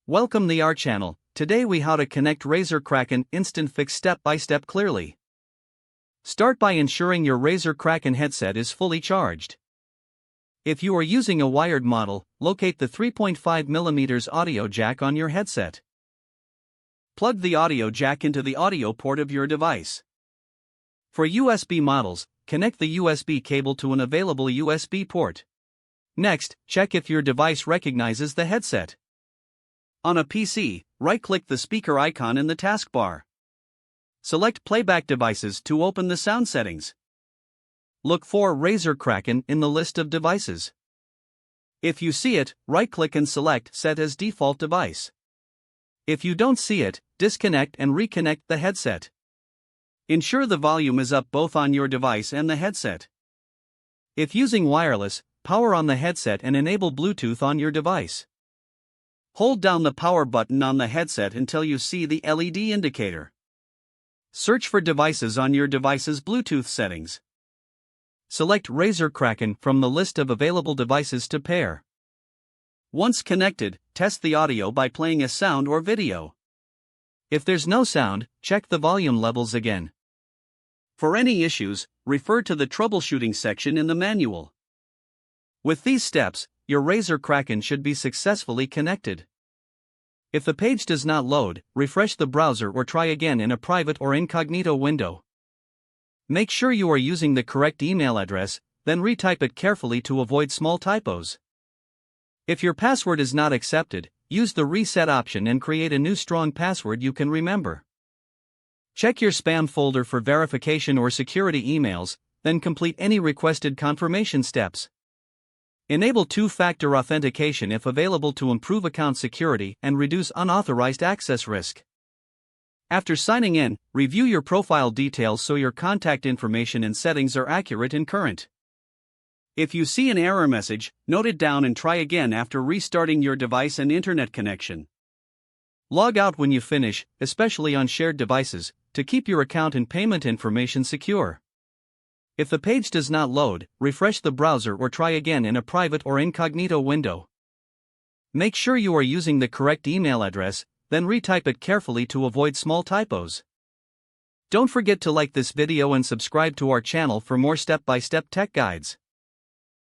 Welcome to our channel. Today we how to connect Razer Kraken Instant Fix step by step clearly. Start by ensuring your Razer Kraken headset is fully charged. If you are using a wired model, locate the 3.5mm audio jack on your headset. Plug the audio jack into the audio port of your device. For USB models, connect the USB cable to an available USB port. Next, check if your device recognizes the headset. On a PC, right-click the speaker icon in the taskbar. Select Playback Devices to open the sound settings. Look for Razer Kraken in the list of devices. If you see it, right-click and select Set as Default Device. If you don't see it, disconnect and reconnect the headset. Ensure the volume is up both on your device and the headset. If using wireless, power on the headset and enable Bluetooth on your device. Hold down the power button on the headset until you see the LED indicator. Search for devices on your device's Bluetooth settings. Select Razer Kraken from the list of available devices to pair. Once connected, test the audio by playing a sound or video. If there's no sound, check the volume levels again. For any issues, refer to the troubleshooting section in the manual. With these steps, your Razer Kraken should be successfully connected. If the page does not load, refresh the browser or try again in a private or incognito window. Make sure you are using the correct email address, then retype it carefully to avoid small typos. If your password is not accepted, use the reset option and create a new strong password you can remember. Check your spam folder for verification or security emails, then complete any requested confirmation steps. Enable two-factor authentication if available to improve account security and reduce unauthorized access risk. After signing in, review your profile details so your contact information and settings are accurate and current. If you see an error message, note it down and try again after restarting your device and internet connection. Log out when you finish, especially on shared devices, to keep your account and payment information secure. If the page does not load, refresh the browser or try again in a private or incognito window. Make sure you are using the correct email address, then retype it carefully to avoid small typos. Don't forget to like this video and subscribe to our channel for more step-by-step tech guides.